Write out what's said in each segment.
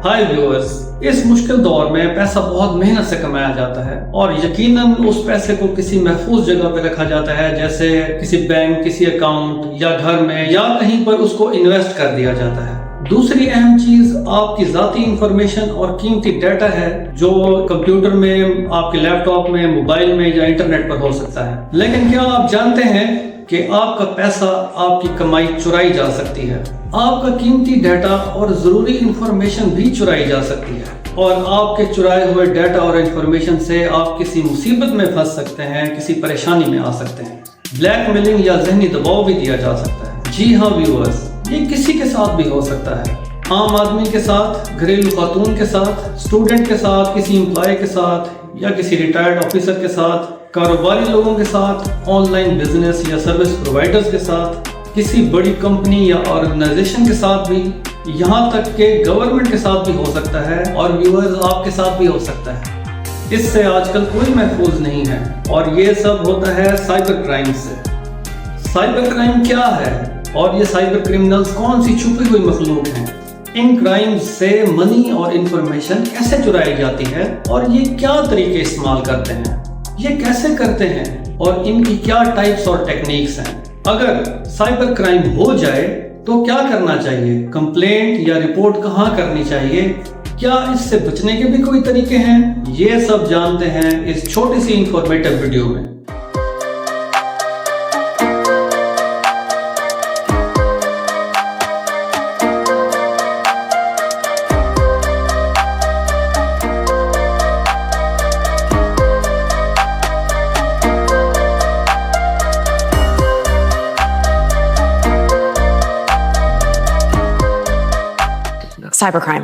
हाय viewers, इस मुश्किल दौर में पैसा बहुत मेहनत से कमाया जाता है और यकीनन उस पैसे को किसी महफूज जगह पे रखा जाता है, जैसे किसी बैंक, किसी अकाउंट या घर में या कहीं पर उसको इन्वेस्ट कर दिया जाता है। दूसरी अहम चीज आपकी जाती इंफॉर्मेशन और कीमती डाटा है, जो कंप्यूटर में, आपके लैपटॉप में, मोबाइल में या इंटरनेट पर हो सकता है। लेकिन क्या आप जानते हैं कि आपका पैसा, आपकी कमाई चुराई जा सकती है। आपका कीमती डाटा और जरूरी इंफॉर्मेशन भी चुराई जा सकती है और आपके चुराए हुए डाटा और इंफॉर्मेशन से आप किसी मुसीबत में फंस सकते हैं, किसी परेशानी में आ सकते हैं। ब्लैकमेलिंग या ज़हनी दबाव भी दिया जा सकता है। जी हाँ व्यूअर्स, ये किसी के साथ भी हो सकता है। आम आदमी के साथ, घरेलू खातून के साथ, स्टूडेंट के साथ, किसी एम्प्लॉय के साथ या किसी रिटायर्ड ऑफिसर के साथ, कारोबारी लोगों के साथ, ऑनलाइन बिजनेस या सर्विस प्रोवाइडर्स के साथ, किसी बड़ी कंपनी या ऑर्गेनाइजेशन के साथ भी, यहाँ तक कि गवर्नमेंट के साथ भी हो सकता है और व्यूअर्स आपके साथ भी हो सकता है। इससे आजकल कोई महफूज नहीं है और ये सब होता है साइबर क्राइम से। साइबर क्राइम क्या है और ये साइबर क्रिमिनल्स कौन सी छुपी हुई मखलूक हैं? इन क्राइम्स से मनी और इंफॉर्मेशन कैसे चुराई जाती है और ये क्या तरीके इस्तेमाल करते हैं, ये कैसे करते हैं और इनकी क्या टाइप्स और टेक्निक्स हैं? अगर साइबर क्राइम हो जाए तो क्या करना चाहिए? कंप्लेंट या रिपोर्ट कहाँ करनी चाहिए? क्या इससे बचने के भी कोई तरीके हैं? ये सब जानते हैं इस छोटी सी इंफॉर्मेटिव वीडियो में। Cybercrime.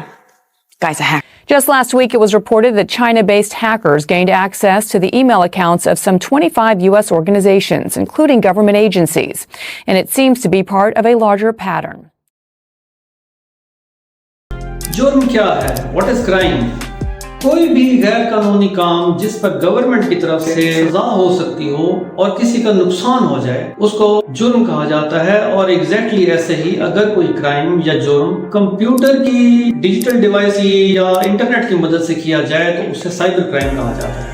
Guy's a hacker. Just last week, it was reported that China-based hackers gained access to the email accounts of some 25 U.S. organizations, including government agencies. And it seems to be part of a larger pattern. जुर्म क्या है? What is crime? कोई भी गैर कानूनी काम जिस पर गवर्नमेंट की तरफ से सजा हो सकती हो और किसी का नुकसान हो जाए, उसको जुर्म कहा जाता है। और एग्जैक्टली ऐसे ही अगर कोई क्राइम या जुर्म कंप्यूटर की डिजिटल डिवाइस या इंटरनेट की मदद से किया जाए तो उसे साइबर क्राइम कहा जाता है।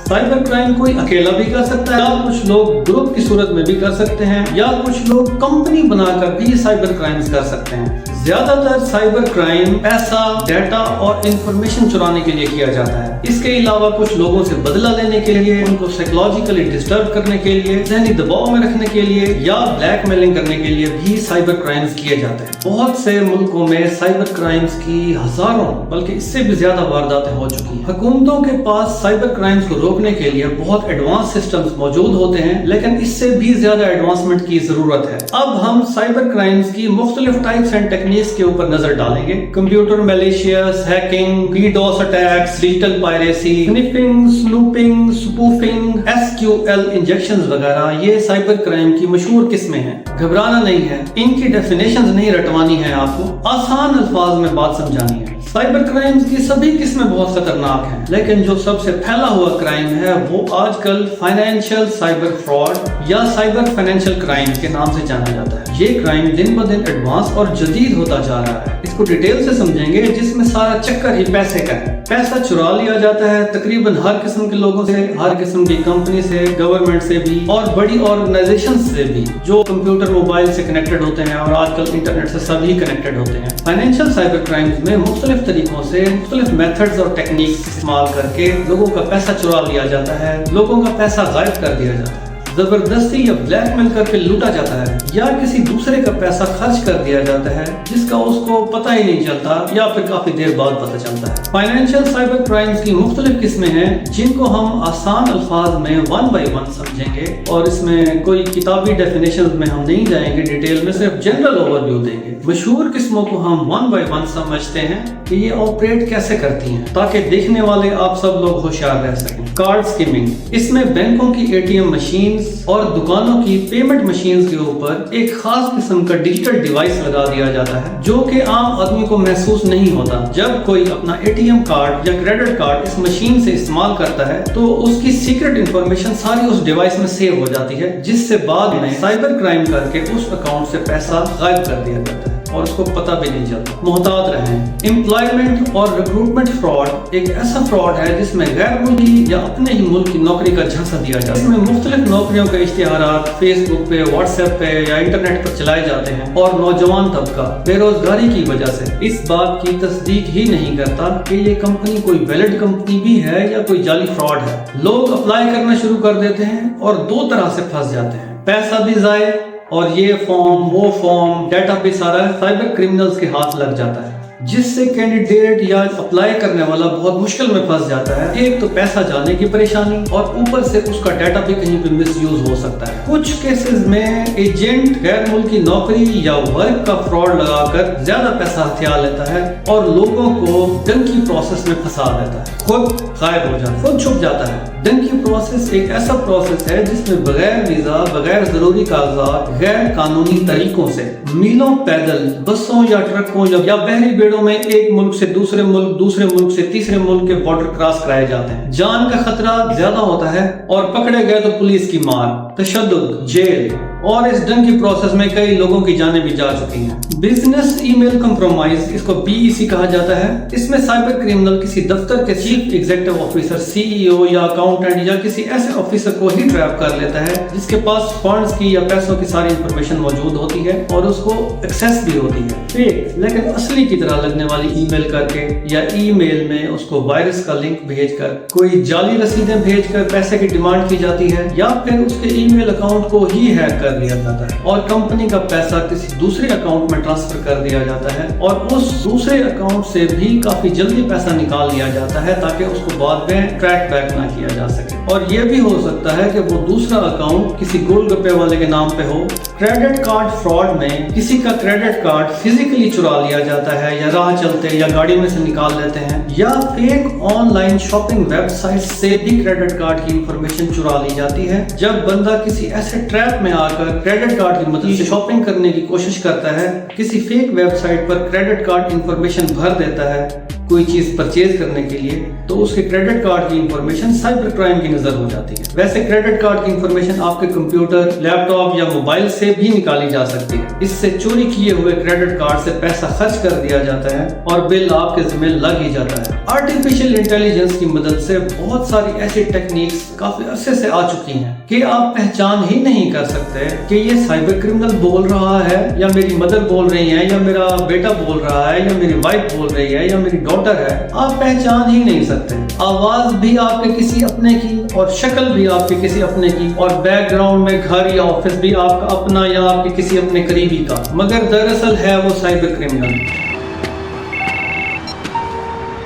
साइबर क्राइम कोई अकेला भी कर सकता है, या कुछ लोग ग्रुप की सूरत में भी कर सकते हैं, या कुछ लोग कंपनी बनाकर भी साइबर क्राइम्स कर सकते हैं। ज्यादातर साइबर क्राइम पैसा, डाटा और इंफॉर्मेशन चुराने के लिए किया जाता है। इसके अलावा कुछ लोगों से बदला लेने के लिए, उनको साइकोलॉजिकली डिस्टर्ब करने के लिए, ज़हनी दबाव में रखने के लिए या ब्लैकमेलिंग करने के लिए भी साइबर क्राइम्स किए जाते हैं। बहुत से मुल्कों में साइबर क्राइम्स की हजारों, बल्कि इससे भी ज्यादा वारदातें हो चुकी हैं। हुकूमतों के पास साइबर क्राइम्स को रोकने के लिए बहुत एडवांस सिस्टम्स मौजूद होते हैं, लेकिन इससे भी ज्यादा एडवांसमेंट की जरूरत है। अब हम साइबर क्राइम्स की मुख्तलिफ टाइप्स एंड टेक्निक्स के ऊपर नजर डालेंगे। Computer malicious, hacking, DDoS attacks, digital piracy, sniffing, snooping, spoofing, SQL injections वगैरह, ये साइबर क्राइम की मशहूर किस्में हैं। घबराना नहीं है, इनकी डेफिनेशंस नहीं रटवानी है, आपको आसान अल्फाज में बात समझानी है। साइबर क्राइम्स की सभी किस्में बहुत खतरनाक हैं, लेकिन जो सबसे फैला हुआ क्राइम है वो आजकल फाइनेंशियल साइबर फ्रॉड या साइबर फाइनेंशियल क्राइम के नाम से जाना जाता है। ये क्राइम दिन ब दिन एडवांस और जदीद होता जा रहा है। इसको डिटेल से समझेंगे, जिसमें सारा चक्कर ही पैसे का है। पैसा चुरा लिया जाता है तकरीबन हर किस्म के लोगों से, हर किस्म की कंपनी से, गवर्नमेंट से भी और बड़ी ऑर्गेनाइजेशन से भी जो कंप्यूटर, मोबाइल से कनेक्टेड होते हैं और आजकल इंटरनेट से सभी कनेक्टेड होते हैं। फाइनेंशियल साइबर क्राइम्स में मुख्तलिफ तरीकों से, मुख्तलिफ मेथड्स और टेक्निक्स इस्तेमाल करके लोगों का पैसा चुरा लिया जाता है, लोगों का पैसा गायब कर दिया जाता है, जबरदस्ती या ब्लैकमेल करके लूटा जाता है, या किसी दूसरे का पैसा खर्च कर दिया जाता है जिसका उसको पता ही नहीं चलता या फिर काफी देर बाद पता चलता है। फाइनेंशियल साइबर क्राइम्स की मुख्तलिफ किस्में हैं जिनको हम आसान अल्फाज में वन बाई वन समझेंगे और इसमें कोई किताबी डेफिनेशंस में हम नहीं जाएंगे, डिटेल में सिर्फ जनरल ओवरव्यू देंगे। मशहूर किस्मों को हम वन बाई वन समझते हैं कि ये ऑपरेट कैसे करती हैं, ताकि देखने वाले आप सब लोग होशियार रह सकें। कार्ड स्कीमिंग, इसमें बैंकों की एटीएम मशीन्स और दुकानों की पेमेंट मशीन्स के ऊपर एक खास किस्म का डिजिटल डिवाइस लगा दिया जाता है जो कि आम आदमी को महसूस नहीं होता। जब कोई अपना एटीएम कार्ड या क्रेडिट कार्ड इस मशीन से इस्तेमाल करता है तो उसकी सीक्रेट इंफॉर्मेशन सारी उस डिवाइस में सेव हो जाती है, जिससे बाद में साइबर क्राइम करके उस अकाउंट से पैसा गायब कर दिया जाता है। اور اس کو پتہ بھی نہیں چلتا. محتاط رہیں. امپلائمنٹ اور ریکروٹمنٹ فراڈ ایک ایسا فراڈ ہے جس میں غیر ملکی یا اپنے ہی ملک کی نوکری کا جھانسا دیا جاتا ہے. اس میں مختلف نوکریوں کے اشتہارات فیس بک پہ، واٹس ایپ پہ یا انٹرنیٹ پر چلائے جاتے ہیں اور نوجوان طبقہ بے روزگاری کی وجہ سے اس بات کی تصدیق ہی نہیں کرتا کہ یہ کمپنی کوئی ویلڈ کمپنی بھی ہے یا کوئی جعلی فراڈ ہے. لوگ اپلائی کرنا شروع کر دیتے ہیں اور دو طرح سے پھنس جاتے ہیں. پیسہ بھی ضائع اور یہ فارم وہ فارم ڈیٹا بھی سارا سائبر کرمنلز کے ہاتھ لگ جاتا ہے، جس سے کینڈیڈیٹ یا اپلائی کرنے والا بہت مشکل میں پھنس جاتا ہے. ایک تو پیسہ جانے کی پریشانی اور اوپر سے اس کا ڈیٹا بھی کہیں پہ مس یوز ہو سکتا ہے. کچھ کیسز میں ایجنٹ غیر ملکی نوکری یا ورک کا فراڈ لگا کر زیادہ پیسہ ہتھیا لیتا ہے اور لوگوں کو ڈنکی پروسیس میں پھنسا دیتا ہے. خود غائب ہو جاتا ہے، خود چھپ جاتا ہے. ڈنکی پروسیس ایک ایسا پروسیس ہے جس میں بغیر ویزا، بغیر ضروری کاغذات، غیر قانونی طریقوں سے میلوں پیدل بسوں یا ٹرکوں یا بحری بیڑوں میں ایک ملک سے دوسرے ملک، دوسرے ملک سے تیسرے ملک کے بارڈر کراس کرائے جاتے ہیں. جان کا خطرہ زیادہ ہوتا ہے اور پکڑے گئے تو پولیس کی مار، تشدد، جیل، اور اس ڈنکی پروسیس میں کئی لوگوں کی جانیں بھی جا چکی ہیں. بزنس ای میل کمپرومائز، اس کو BEC کہا جاتا ہے. اس میں سائبر کرمنل کسی دفتر کے چیف ایگزیکٹو آفیسر، CEO یا اکاؤنٹنٹ یا کسی ایسے آفیسر کو ہی ٹریپ کر لیتا ہے جس کے پاس فنڈز کی یا پیسوں کی ساری انفارمیشن موجود ہوتی ہے اور اس کو ایکسیس بھی ہوتی ہے. فیک لیکن اصلی کی طرح لگنے والی ای میل کر کے یا ای میل میں اس کو وائرس کا لنک بھیج کر، کوئی جعلی رسیدیں بھیج کر پیسے کی ڈیمانڈ کی جاتی ہے یا پھر اس کے ای میل اکاؤنٹ کو ہی ہیک کر لیا جاتا ہے اور کمپنی کا پیسہ کسی دوسرے اکاؤنٹ میں ٹرانسفر کر دیا جاتا ہے اور اس دوسرے اکاؤنٹ سے بھی کافی جلدی پیسہ نکال لیا جاتا ہے تاکہ اس کو بعد میں ٹریک بیک نہ کیا جا سکے. اور یہ بھی ہو سکتا ہے کہ وہ دوسرا اکاؤنٹ کسی گول گپے والے کے نام پہ ہو. کریڈٹ کارڈ فراڈ میں کسی کا کریڈٹ کارڈ فزیکلی چرا لیا جاتا ہے یا راہ چلتے یا گاڑی میں سے نکال لیتے ہیں، یا fake online shopping website سے بھی کریڈٹ کارڈ کی انفارمیشن چرا لی جاتی ہے. جب بندہ کسی ایسے ٹریپ میں آ کر کریڈٹ کارڈ کی مدد سے شاپنگ کرنے کی کوشش کرتا ہے، کسی فیک ویب سائٹ پر کریڈٹ کارڈ انفارمیشن بھر دیتا ہے کوئی چیز پرچیز کرنے کے لیے، تو اس کے کریڈٹ کارڈ کی انفارمیشن سائبر کرائم کی نظر ہو جاتی ہے. ویسے کریڈٹ کارڈ کی انفارمیشن آپ کے کمپیوٹر، لیپ ٹاپ یا موبائل سے بھی نکالی جا سکتی ہے. اس سے چوری کیے ہوئے کریڈٹ کارڈ سے پیسہ خرچ کر دیا جاتا ہے اور بل آپ کے ذمہ لگ ہی جاتا ہے. آرٹیفیشل انٹیلیجنس کی مدد سے بہت ساری ایسی ٹیکنیکس کافی عرصے سے آ چکی ہیں کہ آپ پہچان ہی نہیں کر سکتے کہ یہ سائبر کرمنل بول رہا ہے یا میری مدر بول رہی ہے یا میرا بیٹا بول رہا ہے یا میری وائف بول رہی ہے یا میری ڈاٹر ہے. آپ پہچان ہی نہیں سکتے. آواز بھی آپ کے کسی اپنے کی اور شکل بھی آپ کے کسی اپنے کی اور بیک گراؤنڈ میں گھر یا آفس بھی آپ کا اپنا یا آپ کے کسی اپنے قریبی کا، مگر دراصل ہے وہ cyber criminal.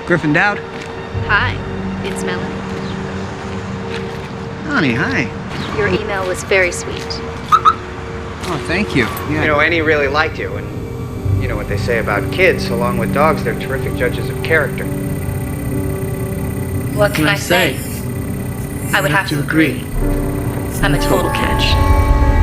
Griffin Dowd. Hi, it's Melanie. Honey, hi. Your email was very sweet. Oh, thank you. Yeah. You know, Annie really liked you, and you know what they say about kids, along with dogs, they're terrific judges of character. What can I say? I would have to agree. I'm a total catch.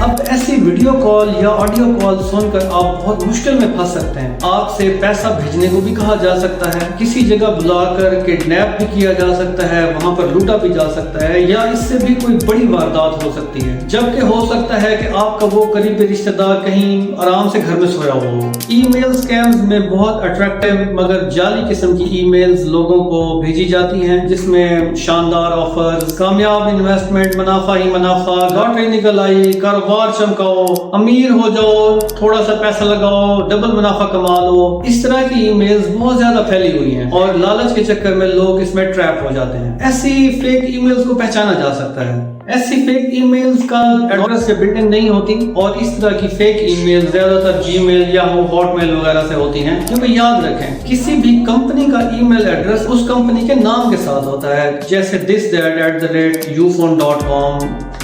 اب ایسی video call یا audio call سن کر آپ بہت مشکل میں پھنس سکتے ہیں. آپ سے پیسہ بھیجنے کو بھی کہا جا سکتا ہے، کسی جگہ بلا کر کڈنیپ بھی کیا جا سکتا ہے، وہاں پر لوٹا بھی جا سکتا ہے، یا اس سے بھی کوئی بڑی واردات ہو سکتی ہے. جبکہ ہو سکتا ہے کہ آپ کا وہ قریبی رشتہ دار کہیں آرام سے گھر میں سویا ہوا ہو. ای میل سکیمز میں بہت اٹریکٹیو مگر جعلی قسم کی ای میلز لوگوں کو بھیجی جاتی ہیں جس میں شاندار آفرز، کامیاب انویسٹمنٹ، منافع ہی منافع، لاٹری نکل آئی، کاروبار چمکاؤ، امیر ہو جاؤ، تھوڑا سا پیسہ لگاؤ، ڈبل منافع کما لو. اس طرح کی ای میلز بہت زیادہ پھیلی ہوئی ہیں اور لالچ کے چکر میں لوگ اس میں ٹریپ ہو جاتے ہیں. ایسی فیک ای میلز کو پہچانا جا سکتا ہے. ایسی فیک ای میلز کا ایڈریس یا بلڈنگ نہیں ہوتی اور اس طرح کی فیک ای میل زیادہ تر جی میل یا ہاٹ میل وغیرہ سے ہوتی ہیں. کیونکہ یاد رکھیں کسی بھی کمپنی کا ای میل ایڈریس اس کمپنی کے نام کے ساتھ ہوتا ہے، جیسے this@ufone.com،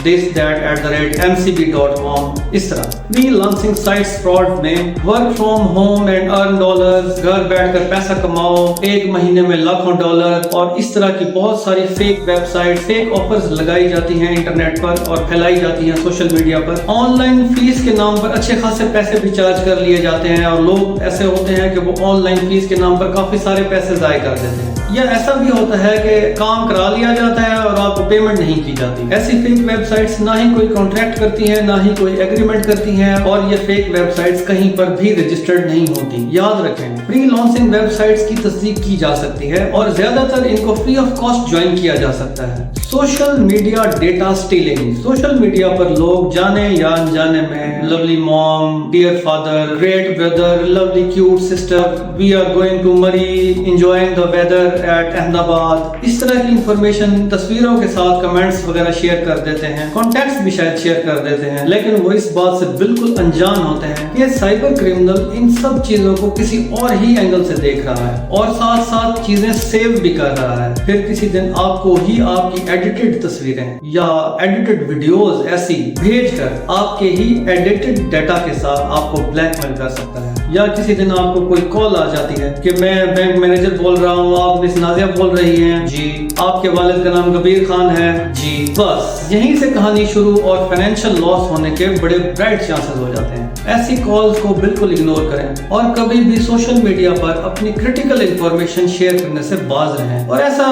this@mcb.com. اس طرح فری لانسنگ سائٹس فراڈ میں work from home and earn dollars, گھر بیٹھ کر پیسہ کماؤ، ایک مہینے میں لاکھوں ڈالر، اور اس طرح کی بہت ساری fake website, fake offers لگائی جاتی ہیں انٹرنیٹ پر اور پھیلائی جاتی ہیں سوشل میڈیا پر. آن لائن فیس کے نام پر اچھے خاصے پیسے بھی چارج کر لیے جاتے ہیں اور لوگ ایسے ہوتے ہیں کہ وہ آن لائن فیس کے نام پر کافی سارے پیسے ضائع کر دیتے ہیں. یا ایسا بھی ہوتا ہے کہ کام کرا لیا جاتا ہے اور آپ کو پیمنٹ نہیں کی جاتی. ایسی فیک ویب سائٹس نہ ہی کوئی کانٹریکٹ کرتی ہیں، نہ ہی کوئی ایگریمنٹ کرتی ہیں، اور یہ فیک ویب سائٹس کہیں پر بھی رجسٹرڈ نہیں ہوتی. یاد رکھیں، فری لانسنگ ویب سائٹس کی تصدیق کی جا سکتی ہے اور زیادہ تر ان کو فری آف کاسٹ جوائن کیا جا سکتا ہے. Social media data stealing. Social media پر لوگ جانے یا انجانے میں lovely mom, dear father, great brother, lovely cute sister, we are going to Murree, enjoying the weather at Ahmedabad, اس طرح کی انفارمیشن تصویروں کے ساتھ کمنٹس وغیرہ شیئر کر دیتے ہیں. کانٹیکٹس بھی شاید شیئر کر دیتے ہیں، لیکن وہ اس بات سے بالکل انجان ہوتے ہیں کہ سائبر کرمنل ان سب چیزوں کو کسی اور ہی اینگل سے دیکھ رہا ہے اور ساتھ ساتھ چیزیں سیو بھی کر رہا ہے. پھر کسی دن آپ کو ہی آپ کی ایڈیٹڈ تصویریں یا ایڈیٹڈ ویڈیوز ایسی بھیج کر آپ کے ہی ایڈیٹڈ ڈیٹا کے ساتھ آپ کو بلیک میل کر سکتا ہے. یا کسی دن آپ کو کوئی کال آ جاتی ہے کہ میں بینک مینیجر بول رہا ہوں، آپ مس نازیہ بول رہی ہیں، جی آپ کے والد کا نام کبیر خان ہے، جی. بس یہیں سے کہانی شروع اور فائنینشیل لاس ہونے کے بڑے برائٹ چانسز ہو جاتے ہیں. ایسی کالز کو بالکل اگنور کریں اور کبھی بھی سوشل میڈیا پر اپنی کریٹیکل انفارمیشن شیئر کرنے سے باز رہیں، اور ایسا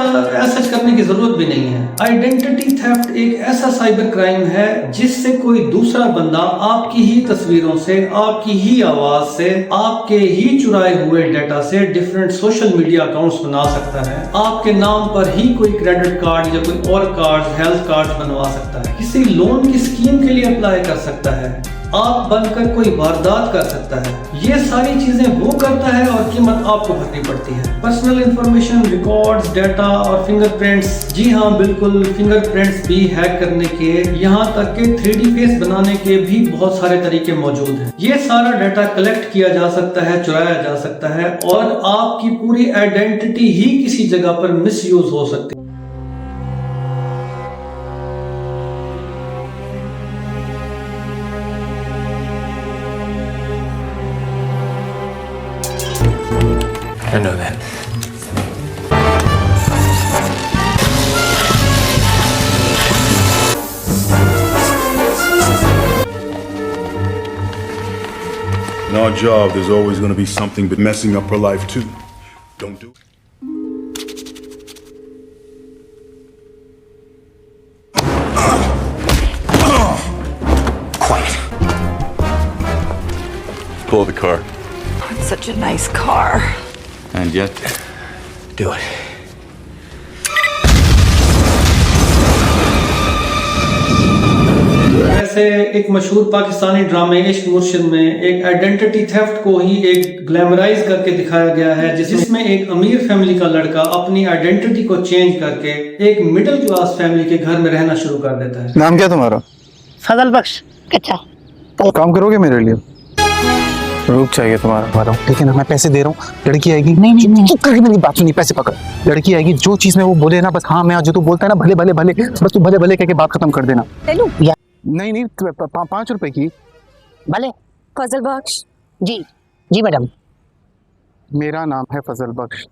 کرنے کی ضرورت بھی نہیں ہے. آئیڈینٹی تھیفٹ ایک ایسا سائبر کرائم ہے جس سے کوئی دوسرا بندہ آپ کی ہی تصویروں سے، آپ کی ہی آواز سے، آپ کے ہی چرائے ہوئے ڈیٹا سے ڈیفرنٹ سوشل میڈیا اکاؤنٹس بنا سکتا ہے. آپ کے نام پر ہی کوئی کریڈٹ کارڈ یا کوئی اور کارڈ، ہیلتھ کارڈ بنوا سکتا ہے، کسی لون کی اسکیم کے لیے اپلائی کر سکتا ہے، آپ بن کر کوئی واردات کر سکتا ہے. یہ ساری چیزیں وہ کرتا ہے اور قیمت آپ کو بھرنی پڑتی ہے. پرسنل انفارمیشن، ریکارڈز، ڈیٹا اور فنگر پرنٹس. جی ہاں بالکل، فنگر پرنٹس بھی ہیک کرنے کے، یہاں تک کہ 3D فیس بنانے کے بھی بہت سارے طریقے موجود ہیں. یہ سارا ڈیٹا کلیکٹ کیا جا سکتا ہے، چرایا جا سکتا ہے، اور آپ کی پوری آئیڈینٹی ہی کسی جگہ پر مس یوز ہو سکتی ہے. I know that. In our job, there's always going to be something but messing up her life too. Don't do it. Quiet. Pull the car. It's such a nice car. And yet, do it. ویسے ایک مشہور پاکستانی ڈرامے عشق مرشد میں ایک identity theft کو ہی ایک گلیمرائز کر کے دکھایا گیا ہے، جس میں ایک امیر فیملی کا لڑکا اپنی آئیڈینٹی کو چینج کر کے ایک مڈل کلاس فیملی کے گھر میں رہنا شروع کر دیتا ہے. نام کیا تمہارا؟ فضل بخش. اچھا کام کرو گے میرے لیے؟ روپ چاہیے تمہارا. ٹھیک ہے نا، میں پیسے دے رہا ہوں. لڑکی آئے گی، نہیں چپ کر کے میری بات سنی، پیسے پکڑ. لڑکی آئے گی، جو چیز میں وہ بولے نا بس ہاں میں، جو تو بولتا ہے نا بھلے بھلے بھلے، بس تو بھلے بھلے کہہ کے بات ختم کر دینا. نہیں 5 روپے کی. بھلے. فضل بخش. جی جی میڈم. میرا نام ہے فضل بخش.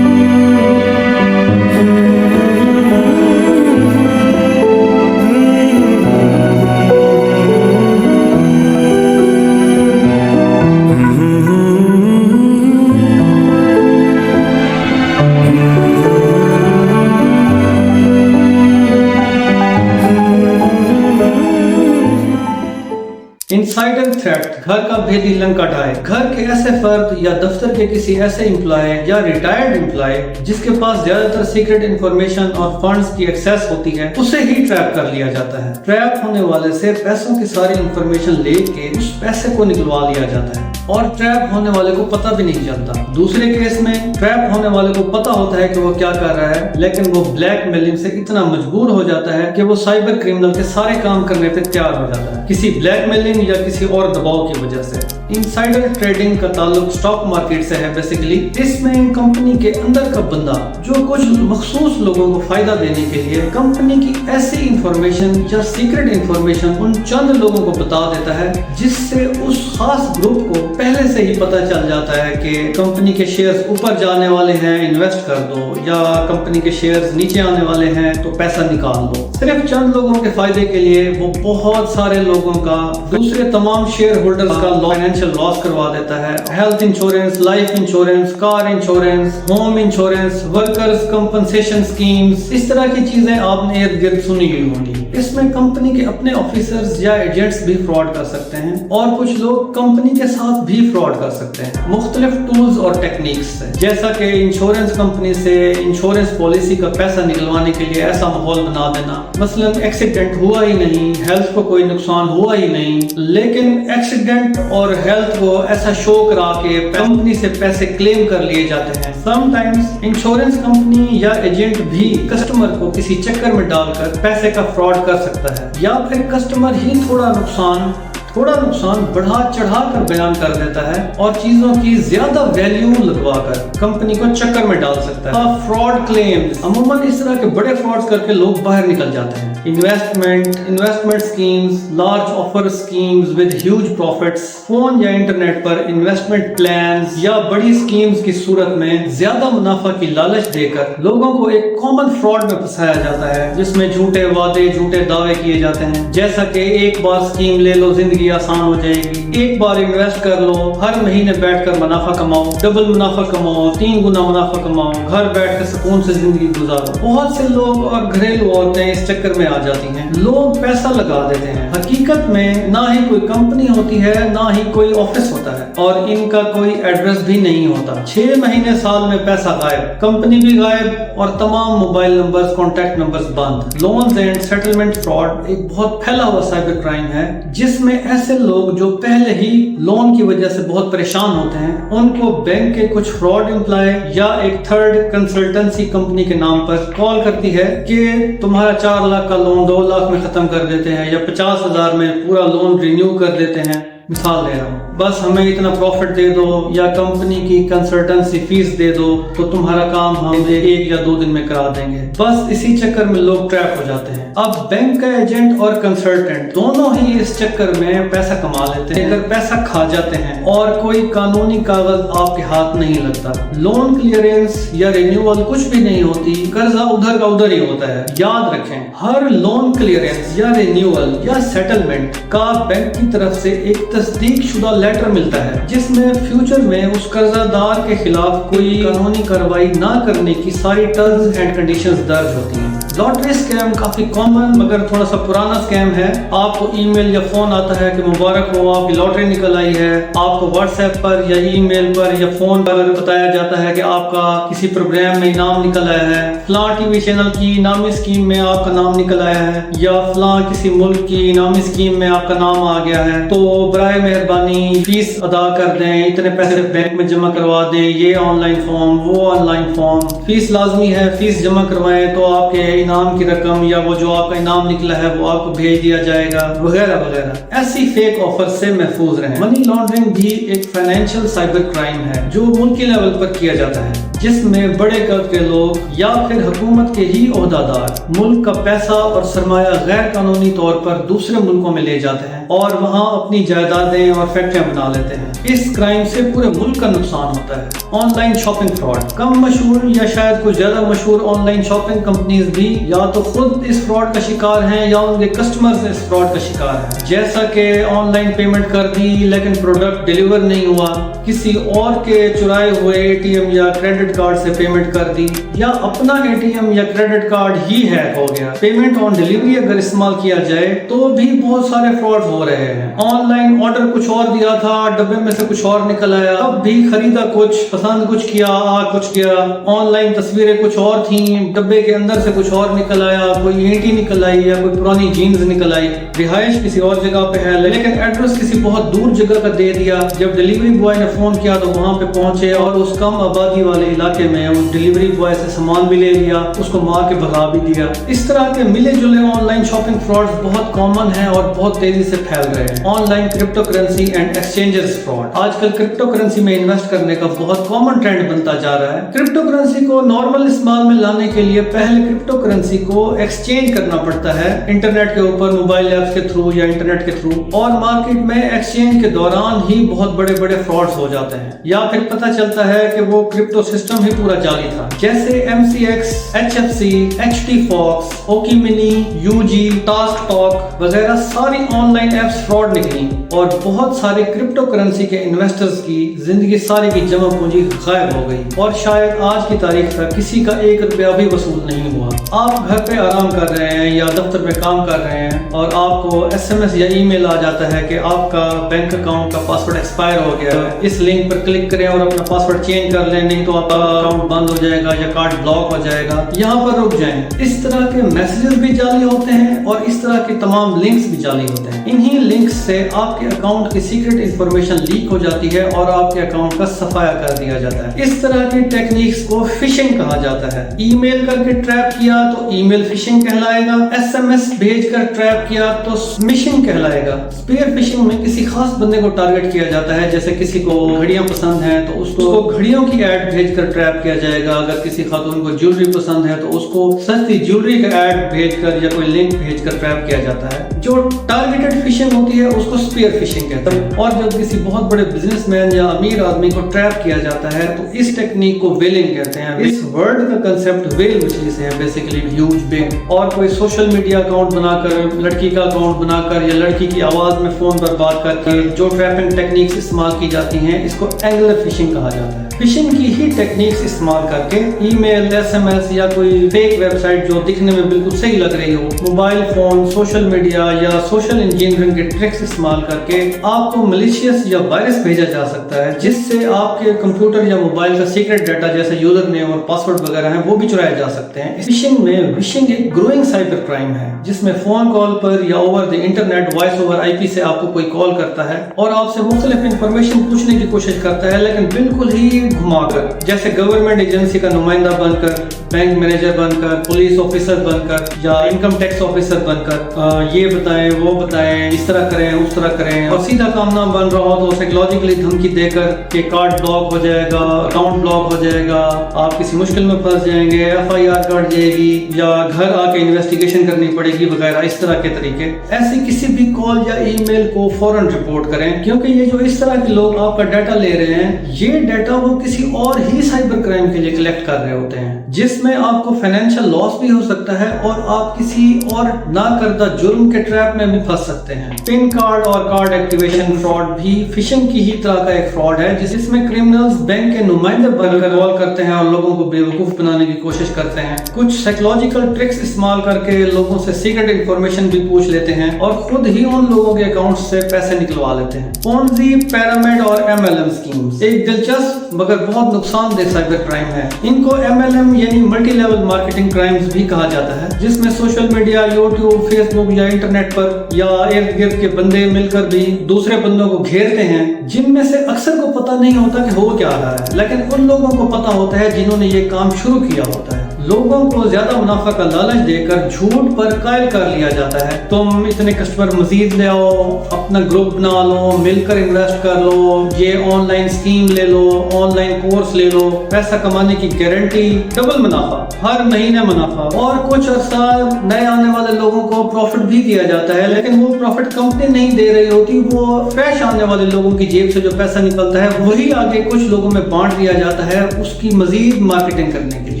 انسائڈر تھریٹ، گھر کا بھیدی لنکا ڈھائے. گھر کے ایسے فرد یا دفتر کے کسی ایسے امپلائی یا ریٹائرڈ امپلائی جس کے پاس زیادہ تر سیکرٹ انفارمیشن اور فنڈز کی ایکسیس ہوتی ہے، اسے ہی ٹریپ کر لیا جاتا ہے. ٹریپ ہونے والے سے پیسوں کی ساری انفارمیشن لے کے اس پیسے کو نکلوا لیا جاتا ہے اور ٹریپ ہونے والے کو پتہ بھی نہیں چلتا. دوسرے کیس میں ٹریپ ہونے والے کو پتہ ہوتا ہے کہ وہ کیا کر رہا ہے، لیکن وہ بلیک میلنگ سے اتنا مجبور ہو جاتا ہے کہ وہ سائبر کرمنل کے سارے کام کرنے پہ تیار ہو جاتا ہے، کسی بلیک میلنگ یا کسی اور دباؤ کی وجہ سے. इंसाइडर ट्रेडिंग का ताल्लुक स्टॉक मार्केट से है बेसिकली। इसमें कंपनी के अंदर का बंदा जो कुछ मखसूस लोगों को फायदा देने के लिए कंपनी की ऐसी इंफॉर्मेशन या सीक्रेट इंफॉर्मेशन उन चंद लोगों को बता देता है, जिससे उस खास ग्रुप को पहले से ही पता चल जाता है कि कंपनी के शेयर्स ऊपर जाने वाले हैं, इन्वेस्ट कर दो, या कंपनी के शेयर्स नीचे आने वाले हैं तो पैसा निकाल दो। सिर्फ चंद लोगों के फायदे के लिए वो बहुत सारे लोगों का, दूसरे तमाम शेयर होल्डर्स का फाइनेंशियल लॉस करवा देता है। Health insurance, life insurance, car insurance, home insurance, workers compensation schemes, इस तरह की चीजें आपने इर्द गिर्द सुनी हुई होंगी। इसमें कंपनी के अपने ऑफिसर्स या एजेंट्स भी फ्रॉड कर सकते हैं और कुछ लोग कंपनी के साथ भी फ्रॉड कर सकते हैं मुख्तलिफ टूल्स और टेक्निक्स से, जैसा कि इंश्योरेंस कंपनी से इंश्योरेंस पॉलिसी का पैसा निकलवाने के लिए ऐसा माहौल बना देना, मसलन एक्सीडेंट हुआ ही नहीं, हेल्थ को कोई नुकसान हुआ ही नहीं, लेकिन एक्सीडेंट और हेल्थ को ऐसा शो करा के कंपनी से पैसे क्लेम कर लिए जाते हैं। समटाइम्स इंश्योरेंस कंपनी या एजेंट भी कस्टमर को किसी चक्कर में डालकर पैसे का फ्रॉड कर सकता है, या फिर कस्टमर ही थोड़ा नुकसान बढ़ा चढ़ा कर बयान कर देता है और चीजों की ज्यादा वैल्यू लगवाकर कंपनी को चक्कर में डाल सकता है। फ्रॉड क्लेम्स, अमूमन इस तरह के बड़े फ्रॉड्स करके लोग बाहर निकल जाते हैं। Investment schemes, large offer schemes with huge profits, phone या इंटरनेट पर इन्वेस्टमेंट प्लान्स या बड़ी स्कीम्स की सूरत में ज्यादा मुनाफा की लालच देकर लोगों को एक कॉमन फ्रॉड में फंसाया जाता है, जिसमें झूठे वादे, झूठे दावे किए जाते हैं, जैसा कि एक बार स्कीम ले लो जिंदगी आसान हो जाएगी, एक बार इन्वेस्ट कर लो, हर महीने बैठकर मुनाफा कमाओ, डबल मुनाफा कमाओ, 3 गुना मुनाफा कमाओ, घर बैठकर सुकून से जिंदगी गुजारो। बहुत से लोग और घरेलू औरतें इस चक्कर में आ जाती हैं। लोग पैसा लगा देते हैं, हकीकत में ना ही कोई कंपनी होती है, ना ही कोई ऑफिस होता है, और इनका कोई एड्रेस भी नहीं होता। 6 महीने साल में पैसा गायब, कंपनी भी गायब और तमाम मोबाइल नंबर्स, कॉन्टैक्ट नंबर्स बंद। लोन्स एंड सेटलमेंट फ्रॉड एक बहुत फैला हुआ साइबर क्राइम है, जिसमें ऐसे लोग जो पहले ही लोन की वजह से बहुत परेशान होते हैं, उनको बैंक के कुछ फ्रॉड एम्प्लॉय या एक थर्ड कंसल्टेंसी कंपनी के नाम पर कॉल करती है कि तुम्हारा 4 लाख का लोन 2 लाख में खत्म कर देते हैं, या 50,000 में पूरा लोन रिन्यू कर देते हैं। मिसाल दे रहा हूँ, बस हमें इतना प्रॉफिट दे दो या कंपनी की कंसल्टेंसी फीस दे दो तो तुम्हारा काम हम 1 या 2 दिन में करा देंगे। बस इसी चक्कर में लोग ट्रैप हो जाते हैं। अब बैंक का एजेंट और कंसल्टेंट दोनों ही इस चक्कर में पैसा कमा लेते हैं, अगर पैसा खा जाते हैं और कोई कानूनी कागज आपके हाथ नहीं लगता, लोन क्लियरेंस या रिन्यूअल कुछ भी नहीं होती, कर्जा उधर का उधर ही होता है। याद रखें, हर लोन क्लियरेंस या रिन्यूअल या सेटलमेंट का बैंक की तरफ से एक तस्दीक शुदा लेटर मिलता है, जिसमें फ्यूचर में उस कर्जदार के खिलाफ कोई कानूनी कार्रवाई ना करने की सारी टर्म्स एंड कंडीशंस दर्ज होती हैं। लॉटरी स्कैम काफी कॉमन मगर थोड़ा सा पुराना स्कैम है। आपको ईमेल या फोन आता है कि मुबारक हो, आपकी लॉटरी निकल आई है। आपको व्हाट्सएप पर या ईमेल पर या फोन पर बताया जाता है कि आपका किसी प्रोग्राम में इनाम निकल आया है, फलां टीवी चैनल की इनामी स्कीम में आपका नाम निकल आया है, या फलां किसी मुल्क की इनामी स्कीम में आपका नाम आ गया है, तो बराए मेहरबानी फीस अदा कर दें, इतने पैसे बैंक में जमा करवा दें, ये ऑनलाइन फॉर्म, वो ऑनलाइन फॉर्म, फीस लाजमी है, फीस जमा करवाएं तो आपके इनाम की रकम या वो जो आपका इनाम निकला है वो आपको भेज दिया जाएगा, वगैरह वगैरह। ऐसी फेक ऑफर से महफूज रहें। मनी लॉन्ड्रिंग भी एक फाइनेंशियल साइबर क्राइम है जो मुल्की लेवल पर किया जाता है, जिसमें बड़े कद के लोग या फिर हुकूमत के ही ओहदादार मुल्क का पैसा और सरमाया गैर कानूनी तौर पर दूसरे मुल्कों में ले जाते हैं और वहाँ अपनी जायदादें और फैक्ट्रियां बना लेते हैं। इस क्राइम से पूरे मुल्क का नुकसान होता है। ऑनलाइन शॉपिंग फ्रॉड, कम मशहूर या शायद कुछ ज्यादा मशहूर ऑनलाइन शॉपिंग कंपनीज भी या तो खुद इस फ्रॉड का शिकार हैं या उनके कस्टमर्स इस फ्रॉड का शिकार हैं। जैसा कि ऑनलाइन पेमेंट कर दी लेकिन प्रोडक्ट डिलीवर नहीं हुआ, किसी और के चुराए हुए एटीएम या क्रेडिट कार्ड से पेमेंट कर दी, या अपना एटीएम या क्रेडिट कार्ड ही हैक हो गया। पेमेंट ऑन डिलीवरी अगर इस्तेमाल किया जाए तो भी बहुत सारे फ्रॉड हो रहे हैं। ऑनलाइन ऑर्डर कुछ और दिया था, डब्बे में से कुछ और निकल आया, तब भी खरीदा कुछ, पसंद कुछ किया, आ कुछ किया। ऑनलाइन तस्वीरें कुछ और थी, डब्बे के अंदर से कुछ اور نکل آیا, کوئی اینٹ ہی نکل آئی یا کوئی پرانی جینز نکل آئی. رہائش کسی اور جگہ پہ ہے لیکن ایڈریس کسی بہت دور جگہ کا دے دیا. جب ڈیلیوری بوائے نے فون کیا تو وہاں پہ پہنچے اور اس کم آبادی والے علاقے میں اس ڈیلیوری بوائے سے سامان بھی لے لیا, اس کو مار کے بھگا بھی دیا. اس طرح کے ملے جلے آن لائن شاپنگ فراڈز بہت کامن ہیں اور بہت تیزی سے پھیل رہے ہیں. On line crypto currency and exchanges fraud. آج کل کرپٹو کرنسی میں انویسٹ کرنے کا بہت کامن ٹرینڈ بنتا جا رہا ہے. کرپٹو کرنسی کو نارمل استعمال میں لانے کے لیے پہلے کرپٹو کرنسی کو ایکسچینج کرنا پڑتا ہے انٹرنیٹ کے اوپر, موبائل ایپس کے تھرو یا انٹرنیٹ کے تھرو, اور مارکیٹ میں ایکسچینج کے دوران ہی بہت بڑے بڑے فراڈز ہو جاتے ہیں یا پھر پتہ چلتا ہے کہ وہ کرپٹو سسٹم ہی پورا جعلی تھا. جیسے MCX, HFC, HT Fox, اوکی منی, UG, ٹاسک ٹاک وغیرہ ساری آن لائن ایپس فراڈ نکلی اور بہت سارے کرپٹو کرنسی کے انویسٹرز کی زندگی ساری کی جمع پونجی غائب ہو گئی اور شاید آج کی تاریخ تک کسی کا 1 روپیہ بھی وصول نہیں ہوا. آپ گھر پہ آرام کر رہے ہیں یا دفتر میں کام کر رہے ہیں اور آپ کو SMS یا ای میل آ جاتا ہے کہ آپ کا بینک اکاؤنٹ کا پاسورڈ ایکسپائر ہو گیا ہے, اس لنک پر کلک کریں اور اپنا پاسورڈ چینج کر لیں, نہیں تو آپ کا اکاؤنٹ بند ہو جائے گا یا کارڈ بلاک ہو جائے گا. یہاں پر رک جائیں. اس طرح کے میسیجز بھی جعلی ہوتے ہیں اور اس طرح کے تمام لنکس بھی جعلی ہوتے ہیں. انہی لنکس سے آپ کے اکاؤنٹ کی سیکرٹ انفارمیشن لیک ہو جاتی ہے اور آپ کے اکاؤنٹ کا صفایا کر دیا جاتا ہے. اس طرح کی ٹیکنیکس کو فشنگ کہا جاتا ہے. ای میل کر کے ٹریپ کیا تو ای میل فشنگ کہلائے گا, SMS بھیج کر ٹریپ کیا تو سمشنگ کہلائے گا. اسپیئر فشنگ میں کسی خاص بندے کو ٹارگٹ کیا جاتا ہے, جیسے کسی کو گھڑیاں پسند ہیں تو اس کو گھڑیوں کی ایڈ بھیج کر ٹریپ کیا جائے گا. اگر کسی خاتون کو جیولری پسند ہے تو اس کو سستی جیولری کا ایڈ بھیج کر یا کوئی لنک بھیج کر ٹریپ کیا جاتا ہے. جو ٹارگیٹڈ فشنگ ہوتی ہے اس کو اسپیئر فشنگ کہتے ہیں. اور جب کسی بہت بڑے بزنس مین یا امیر آدمی کو ٹریپ کیا جاتا ہے تو اس ٹیکنیک کو ویلنگ کہتے ہیں. اس ورڈ کا کنسپٹ ویل مچھلی سے ہے, بیسیکلی ہیوج بگ. اور کوئی سوشل میڈیا اکاؤنٹ بنا کر, لڑکی کا اکاؤنٹ بنا کر یا لڑکی کی آواز میں فون پر بات کر کے جو ٹریپنگ ٹیکنیکس استعمال کی جاتی ہیں اس کو اینگلر فشنگ کہا جاتا ہے. فشنگ کی ہی ٹیکنیکس استعمال کر کے ای میل, SMS یا کوئی فیک ویب سائٹ جو دکھنے میں بالکل صحیح لگ رہی ہو, موبائل فون, سوشل میڈیا یا سوشل انجینئرنگ کے ٹرکس استعمال کر کے آپ کو ملیشیس یا وائرس بھیجا جا سکتا ہے جس سے آپ کے کمپیوٹر یا موبائل کا سیکرٹ ڈیٹا جیسے یوزر نیم اور پاسورڈ وغیرہ ہیں وہ بھی چرائے جا سکتے ہیں. فشنگ میں وشنگ ایک گروئنگ سائبر کرائم ہے جس میں فون کال پر یا over the internet voice over IP سے آپ کو کوئی کال کرتا ہے اور آپ سے مختلف انفارمیشن پوچھنے کی کوشش کرتا ہے, لیکن بالکل ہی گھما کر, جیسے گورنمنٹ ایجنسی کا نمائندہ بن کر, بینک مینیجر بن کر, پولیس آفیسر بن کر یا انکم ٹیکس آفیسر بن کر یہ بتائیں وہ بتائیں, اس طرح کریں اس طرح کریں, اور سیدھا کام نہ بن رہا ہو تو سائیکولوجیکلی دھمکی دے کر کہ کارڈ بلاک ہو جائے گا, اکاؤنٹ بلاک ہو جائے گا, آپ کسی مشکل میں پھنس جائیں گے, FIR کٹ جائے گی یا گھر آ کے انویسٹیگیشن کرنی پڑے گی وغیرہ, اس طرح کے طریقے. ایسی کسی بھی کال یا ای میل کو فوراً رپورٹ کریں, کیونکہ یہ جو اس طرح کے لوگ آپ کا ڈیٹا لے رہے ہیں یہ ڈیٹا وہ کسی اور ہی سائبر کرائم کے لیے کلیکٹ کر رہے ہوتے ہیں جس میں آپ کو فائنینشیل لاس بھی ہو سکتا ہے اور آپ کسی اور نہ کردہ جرم کے ٹریپ میں بھی پھنس سکتے ہیں. پن کارڈ اور کارڈ ایکٹیویشن فراڈ بھی فشنگ کی ہی طرح کا ایک فراڈ ہے جس میں کرمنلز بینک کے نمائندے بن کر کال کرتے ہیں اور لوگوں کو بیوقوف بنانے کی کوشش کرتے ہیں. کچھ سائیکولوجیکل ٹرکس استعمال کر کے لوگوں سے سیکرٹ انفارمیشن بھی پوچھ لیتے ہیں اور خود ہی ان لوگوں کے اکاؤنٹ سے پیسے نکلوا لیتے ہیں. پونزی, پیرامڈ اور MLM اسکیمز ایک دلچسپ مگر بہت نقصان دہ سائبر کرائم ہے. ان کو MLM یعنی ملٹی لیول مارکیٹنگ کرائمز بھی کہا جاتا ہے, جس میں سوشل میڈیا, یوٹیوب, فیس بک یا انٹرنیٹ پر یا ارد گرد کے بندے مل کر بھی دوسرے بندوں کو گھیرتے ہیں جن میں سے اکثر کو پتہ نہیں ہوتا کہ ہو کیا رہا ہے, لیکن ان لوگوں کو پتہ ہوتا ہے جنہوں نے یہ کام شروع کیا ہوتا ہے. لوگوں کو زیادہ منافع کا لالچ دے کر جھوٹ پر قائل کر لیا جاتا ہے. تم اتنے کسٹمر مزید لے آؤ, اپنا گروپ بنا لو, مل کر انویسٹ کر لو, یہ آن لائن اسکیم لے لو, آن لائن کورس لے لو, پیسہ کمانے کی گارنٹی, ڈبل منافع, ہر مہینے منافع. اور کچھ عرصہ نئے آنے والے لوگوں کو پروفٹ بھی دیا جاتا ہے, لیکن وہ پروفٹ کمپنی نہیں دے رہی ہوتی, وہ فریش آنے والے لوگوں کی جیب سے جو پیسہ نکلتا ہے وہی آگے کچھ لوگوں میں بانٹ دیا جاتا ہے اس کی مزید مارکیٹنگ کرنے کے لیے.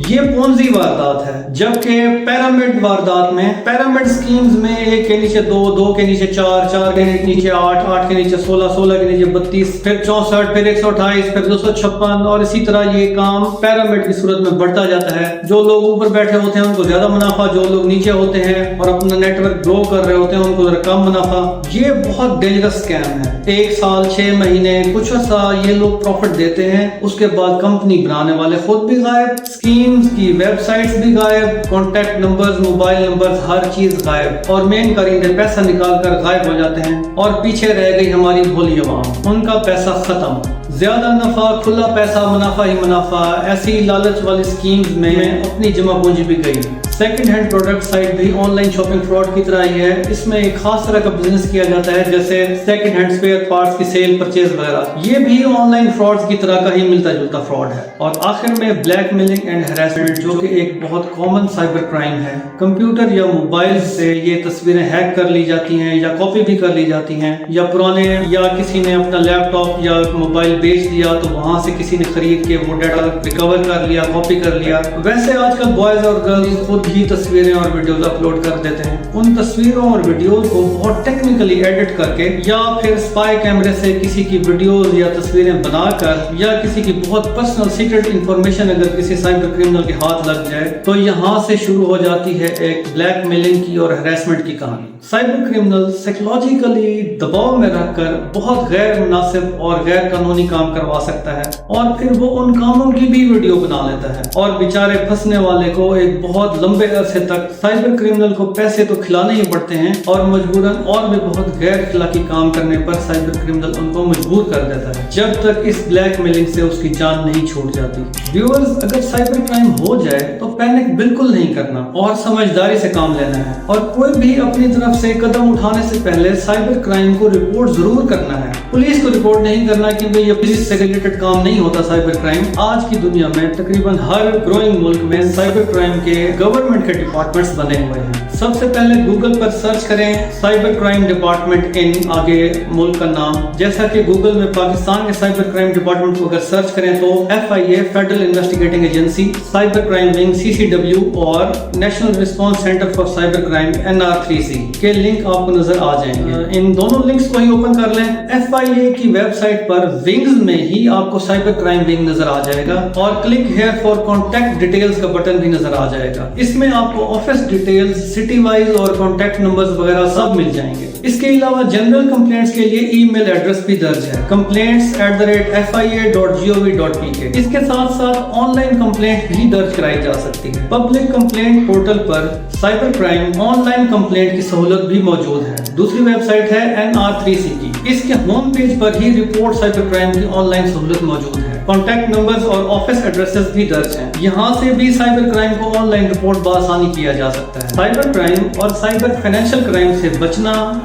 یہ پونزی واردات ہے. جبکہ پیرامڈ واردات میں, پیرامڈ سکیمز میں 1 کے نیچے 2, 2 کے نیچے 4, 4 کے نیچے 8, 8 کے نیچے 16, 16 کے نیچے 32, پھر 64, پھر 128, پھر 256 اور اسی طرح یہ کام پیرامڈ کی صورت میں بڑھتا جاتا ہے. جو لوگ اوپر بیٹھے ہوتے ہیں ان کو زیادہ منافع, جو لوگ نیچے ہوتے ہیں اور اپنا نیٹ ورک گرو کر رہے ہوتے ہیں ان کو ذرا کم منافع. یہ بہت ڈینجرس اسکیم ہے. 1 سال 6 مہینے کچھ عرصہ یہ لوگ پروفٹ دیتے ہیں, اس کے بعد کمپنی بنانے والے خود بھی غائب, اسکیم स्कीम्स की वेबसाइट्स भी गायब, कॉन्टैक्ट नंबर्स, मोबाइल नंबर्स, हर चीज गायब, और मेन करीने पैसा निकाल कर गायब हो जाते हैं और पीछे रह गई हमारी भोली अवाम, उनका पैसा खत्म। ज्यादा नफा, खुला पैसा, मुनाफा ही मुनाफा, ऐसी लालच वाली स्कीम्स में अपनी जमा पूंजी भी गई। सेकंड हैंड प्रोडक्ट साइट भी ऑनलाइन शॉपिंग फ्रॉड की तरह ही है। इसमें एक खास तरह का बिजनेस किया जाता है, जैसे सेकंड हैंड स्पेयर पार्ट्स की सेल, परचेज वगैरह। ये भी ऑनलाइन फ्रॉड्स की तरह का ही मिलता जुलता फ्रॉड है। और आखिर में ब्लैकमेलिंग एंड हैरेसमेंट, जो कि एक बहुत कॉमन साइबर क्राइम है। कंप्यूटर या मोबाइल से ये तस्वीरें हैक कर ली जाती हैं या कॉपी भी कर ली जाती हैं, या पुराने, या किसी ने अपना लैपटॉप या मोबाइल बेच दिया तो वहां से किसी ने खरीद के वो डाटा रिकवर कर लिया, कॉपी कर लिया। वैसे आजकल बॉयज और गर्ल्स खुद ही तस्वीरें और वीडियोस अपलोड कर देते हैं। उन तस्वीरों और वीडियोस को बहुत टेक्निकली एडिट करके या फिर स्पाई कैमरे से किसी की वीडियोस या तस्वीरें बनाकर, या किसी की बहुत पर्सनल सीक्रेट इंफॉर्मेशन अगर किसी साइबर क्रिमिनल के हाथ लग जाए तो यहाँ से शुरू हो जाती है एक ब्लैकमेलिंग की और हैरेसमेंट की कहानी। साइबर क्रिमिनल साइकोलॉजिकली दबाव में रखकर बहुत गैर मुनासिब और गैर कानूनी काम करवा सकता है, और फिर वो उन कामों की भी वीडियो बना लेता है, और बेचारे फंसने वाले को एक बहुत लंबे अरसे तक साइबर क्रिमिनल को पैसे तो खिलाने ही पड़ते हैं, और मजबूरन और भी बहुत गैर अखलाकी काम करने पर साइबर क्रिमिनल उनको मजबूर कर देता है, जब तक इस ब्लैकमेलिंग से उसकी जान नहीं छूट जाती। व्यूअर्स, अगर साइबर क्राइम हो जाए तो पैनिक बिल्कुल नहीं करना और समझदारी से काम लेना है, और कोई भी अपनी तरफ से कदम उठाने से पहले साइबर क्राइम को रिपोर्ट जरूर करना है। पुलिस को रिपोर्ट नहीं करना, क्योंकि ये पुलिस से रिलेटेड काम नहीं होता साइबर क्राइम। आज की दुनिया में तकरीबन हर ग्रोइंग मुल्क में साइबर क्राइम के गवर्नमेंट के डिपार्टमेंट्स बने हुए हैं। सबसे पहले गूगल पर सर्च करें साइबर क्राइम डिपार्टमेंट इन आगे मुल्क का नाम। जैसा कि गूगल में पाकिस्तान के साइबर क्राइम डिपार्टमेंट को अगर सर्च करें तो FIA federal investigating agency, cyber crime wing CCW और national response centre for cyber crime NR3C के लिंक आपको नजर आ जाएंगे। इन दोनों लिंक्स को ही ओपन कर लें। FIA की वेबसाइट पर विंग्स में ही आपको साइबर क्राइम विंग नजर आ जाएगा, और click here for contact details का बटन भी नजर आ जाएगा। इसमें आपको ऑफिस डिटेल्स, सिटी वाइज और कॉन्टैक्ट नंबर्स वगैरह सब मिल जाएंगे। इसके अलावा जनरल कंप्लेंट्स के लिए ईमेल एड्रेस भी दर्ज है, complaints@fia.gov.pk। इसके साथ साथ ऑनलाइन कंप्लेंट भी दर्ज कराई जा सकती है। पब्लिक कंप्लेंट पोर्टल पर साइबर क्राइम ऑनलाइन कंप्लेंट की सहूलत भी मौजूद है। दूसरी वेबसाइट है NR3C की। इसके होम पेज पर ही रिपोर्ट साइबर क्राइम की ऑनलाइन सहूलत मौजूद है। कॉन्टैक्ट नंबर्स और ऑफिस एड्रेसेस भी दर्ज हैं। यहाँ से भी साइबर क्राइम को ऑनलाइन रिपोर्ट बआसानी किया जा सकता है। साइबर क्राइम और साइबर फाइनेंशियल क्राइम से बचना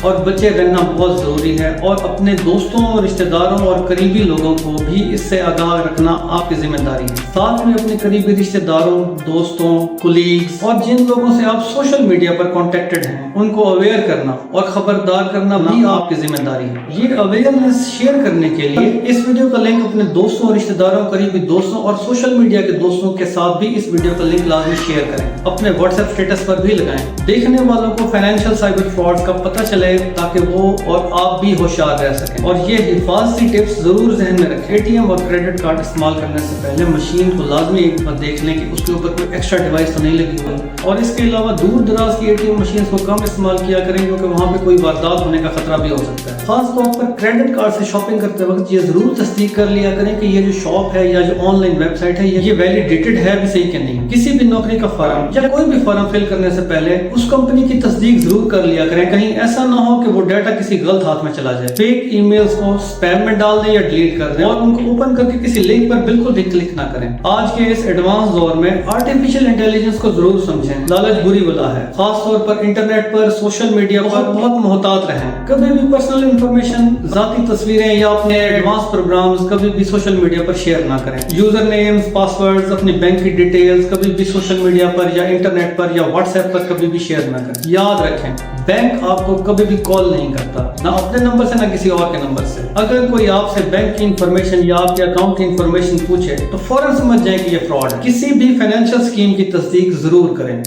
और बचे रहना बहुत जरूरी है, और अपने दोस्तों, रिश्तेदारों और करीबी लोगों को भी इससे आगाह रखना आपकी जिम्मेदारी है। साथ में अपने करीबी रिश्तेदारों, दोस्तों, कुलीग्स और जिन लोगों से आप सोशल मीडिया पर कॉन्टेक्टेड हैं उनको अवेयर करना और खबरदार करना भी आपकी जिम्मेदारी है। ये अवेयरनेस शेयर करने के लिए इस वीडियो का लिंक अपने दोस्तों, रिश्तेदारों, करीबी दोस्तों और सोशल मीडिया के दोस्तों के साथ भी इस वीडियो का लिंक लाजमी शेयर करें। अपने व्हाट्सएप स्टेटस पर भी लगाएं। देखने वालों को फाइनेंशियल साइबर फ्रॉड का पता चले ताकि वो और आप भी होशियार रह सकें। और ये हिफाजती टिप्स जरूर जहन में रखें। ATM और क्रेडिट कार्ड इस्तेमाल करने से पहले मशीन को लाजमी एक बार देख लें कि उसके ऊपर कोई एक्स्ट्रा डिवाइस तो नहीं लगी हुई। और इसके अलावा दूर दराज की ATM मशीन को कम इस्तेमाल किया करें, क्योंकि वहाँ पे कोई वारदात होने का खतरा भी हो सकता है। खास तौर पर क्रेडिट कार्ड से शॉपिंग करते वक्त ये जरूर तस्दीक कर लिया करें कि ये जो शॉप है या जो ऑनलाइन वेबसाइट है ये वैलिडेटेड है भी सही कि नहीं। किसी भी नौकरी का फॉर्म या कोई भी फॉर्म फिल करने से पहले उस कंपनी की तस्दीक जरूर कर लिया करें। कहीं ऐसा ना हो कि वो डाटा किसी गलत हाथ में चला जाए। फेक ईमेल्स को स्पैम में डाल दें या डिलीट कर दें, और उनको ओपन करके किसी लिंक पर बिल्कुल भी क्लिक ना करें। आज के इस एडवांस दौर में आर्टिफिशियल इंटेलिजेंस को जरूर समझें। लालच बुरी बला है। खास तौर पर इंटरनेट पर, सोशल मीडिया पर बहुत मोहतात रहें। कभी भी पर्सनल इंफॉर्मेशन, जाती तस्वीरें या अपने एडवांस प्रोग्राम्स कभी भी सोशल मीडिया पर शेयर ना करें। यूजर नेम्स, पासवर्ड्स, अपनी बैंक की डिटेल्स कभी भी सोशल मीडिया पर या इंटरनेट पर या व्हाट्सएप पर कभी भी शेयर ना करें। याद रखें, बैंक आपको कभी भी कॉल नहीं करता, ना अपने नंबर से ना किसी और के नंबर से। अगर कोई आपसे बैंक की इंफॉर्मेशन या आपके अकाउंट की इंफॉर्मेशन पूछे तो फौरन समझ जाए कि ये फ्रॉड है। किसी भी फाइनेंशियल स्कीम की तस्दीक जरूर करें।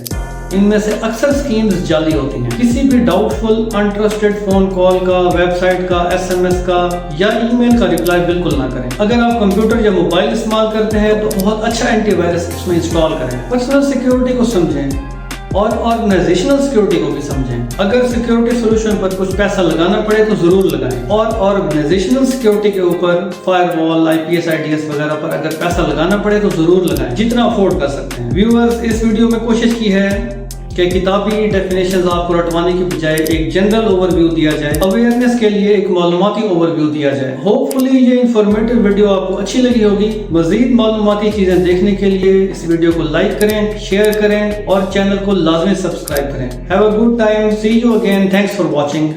इनमें से अक्सर स्कीम्स जाली होती हैं। किसी भी डाउटफुल, अनट्रस्टेड फोन कॉल का, वेबसाइट का, SMS का या ईमेल का रिप्लाई बिल्कुल ना करें। अगर आप कंप्यूटर या मोबाइल इस्तेमाल करते हैं तो बहुत अच्छा एंटीवायरस उसमें इंस्टॉल करें। पर्सनल सिक्योरिटी को समझें। اور آرگنائزیشنل سیکیورٹی کو بھی سمجھیں. اگر سیکیورٹی سولوشن پر کچھ پیسہ لگانا پڑے تو ضرور لگائیں, اور آرگنائزیشنل سیکیورٹی کے اوپر فائر وال, IPS IDS وغیرہ پر اگر پیسہ لگانا پڑے تو ضرور لگائیں, جتنا افورڈ کر سکتے ہیں. ویورز, اس ویڈیو میں کوشش کی ہے کہ کتابی ڈیفینیشنز آپ کو رٹوانے کی بجائے ایک جنرل اوور ویو دیا جائے, اویئرنیس کے لیے ایک معلوماتی اوور ویو دیا جائے. ہوپ فلی یہ انفارمیٹیو ویڈیو آپ کو اچھی لگی ہوگی. مزید معلوماتی چیزیں دیکھنے کے لیے اس ویڈیو کو لائک کریں, شیئر کریں اور چینل کو لازمی سبسکرائب کریں. Have a good time, see you again, thanks for watching.